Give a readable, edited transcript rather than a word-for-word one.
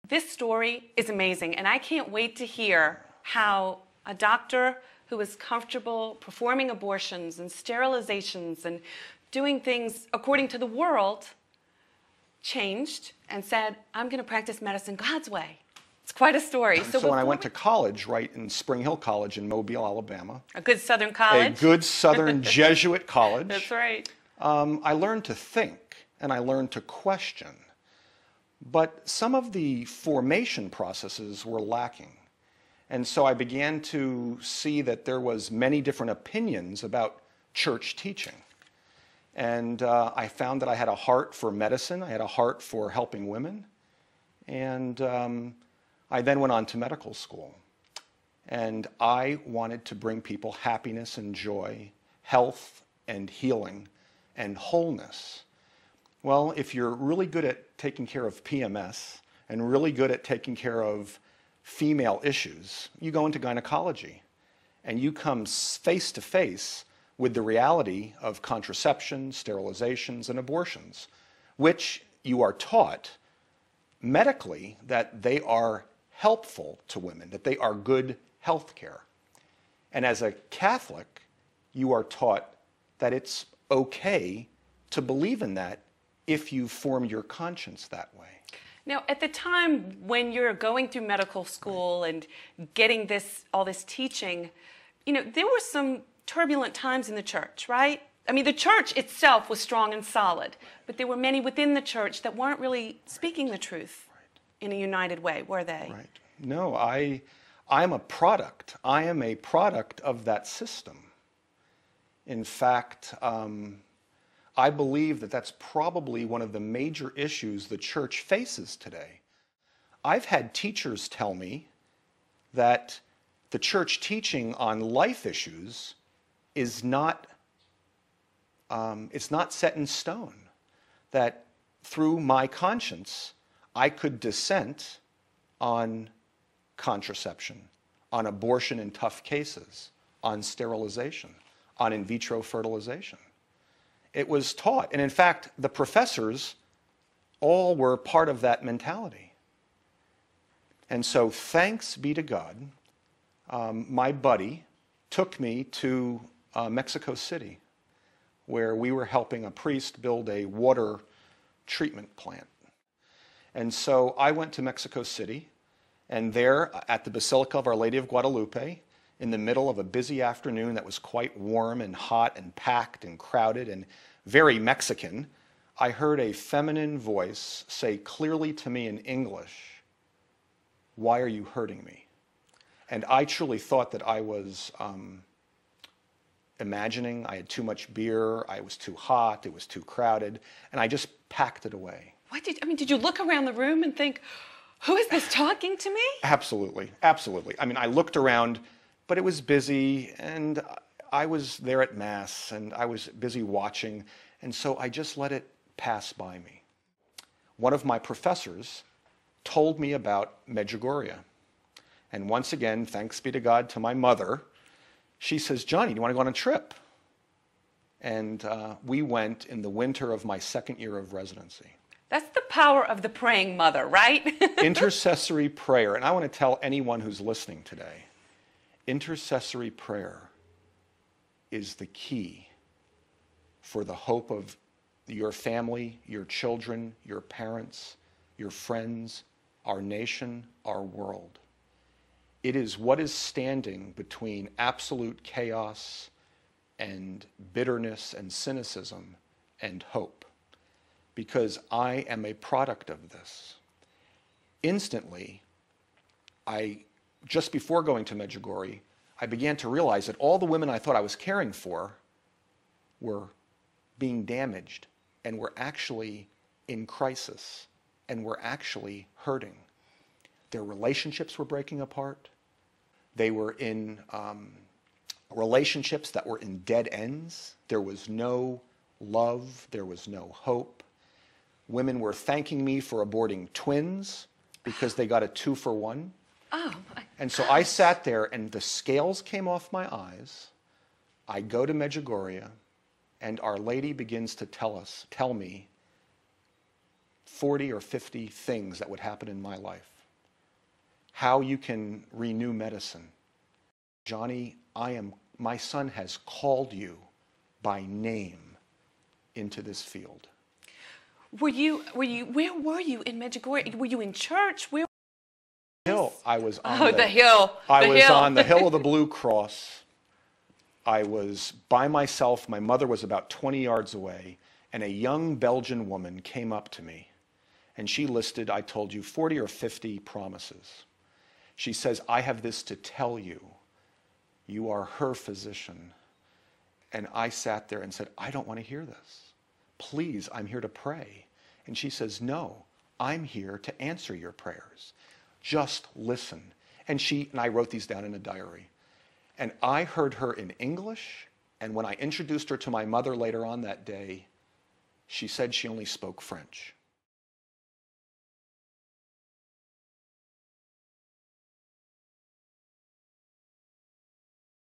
This story is amazing, and I can't wait to hear how a doctor who was comfortable performing abortions and sterilizations and doing things according to the world changed and said, I'm going to practice medicine God's way. It's quite a story. So when I went to college, right, in Spring Hill College in Mobile, Alabama. A good Southern college. A good Southern Jesuit college. That's right. I learned to think and I learned to question. But some of the formation processes were lacking. And so I began to see that there was many different opinions about church teaching. And I found that I had a heart for medicine. I had a heart for helping women. And I then went on to medical school. And I wanted to bring people happiness and joy, health and healing, and wholeness. Well, if you're really good at taking care of PMS and really good at taking care of female issues, you go into gynecology and you come face to face with the reality of contraception, sterilizations, and abortions, which you are taught medically that they are helpful to women, that they are good health care. And as a Catholic, you are taught that it's okay to believe in that if you form your conscience that way. Now, at the time when you're going through medical school and getting all this teaching, there were some turbulent times in the church, right? I mean, the church itself was strong and solid, but there were many within the church that weren't really speaking the truth in a united way, were they? Right. No, I'm a product. I am a product of that system. In fact, I believe that that's probably one of the major issues the church faces today. I've had teachers tell me that the church teaching on life issues is not, it's not set in stone. That through my conscience, I could dissent on contraception, on abortion in tough cases, on sterilization, on in vitro fertilization. It was taught. And in fact, the professors all were part of that mentality. And so thanks be to God, my buddy took me to Mexico City, where we were helping a priest build a water treatment plant. And so I went to Mexico City, and there at the Basilica of Our Lady of Guadalupe, in the middle of a busy afternoon that was quite warm and hot and packed and crowded and very Mexican, I heard a feminine voice say clearly to me in English, "Why are you hurting me?" And I truly thought that I was imagining. I had too much beer, I was too hot, it was too crowded, and I just packed it away. Did you look around the room and think, who is this talking to me? Absolutely, absolutely. I mean, I looked around, but it was busy, and I was there at Mass, and I was busy watching, and so I just let it pass by me. One of my professors told me about Medjugorje. And once again, thanks be to God, to my mother, she says, "Johnny, do you want to go on a trip?" And we went in the winter of my second year of residency. That's the power of the praying mother, right? Intercessory prayer. And I want to tell anyone who's listening today, intercessory prayer is the key for the hope of your family, your children, your parents, your friends, our nation, our world. It is what is standing between absolute chaos and bitterness and cynicism and hope, because I am a product of this. Instantly, just before going to Medjugorje, I began to realize that all the women I thought I was caring for were being damaged and were actually in crisis and were actually hurting. Their relationships were breaking apart. They were in relationships that were in dead ends. There was no love. There was no hope. Women were thanking me for aborting twins because they got a 2-for-1. Oh, my And so I sat there and the scales came off my eyes. I go to Medjugorje and Our Lady begins to tell me 40 or 50 things that would happen in my life. how you can renew medicine. Johnny, my son has called you by name into this field. Where were you in Medjugorje? Were you in church? Where? Hill. I was on the hill. I was on the hill of the Blue Cross. I was by myself. My mother was about 20 yards away, and a young Belgian woman came up to me, and she listed, I told you, 40 or 50 promises. She says, I have this to tell you. You are her physician. And I sat there and said, I don't want to hear this. Please, I'm here to pray. And she says, no, I'm here to answer your prayers. Just listen. And I wrote these down in a diary. And I heard her in English, and when I introduced her to my mother later on that day, she said she only spoke French.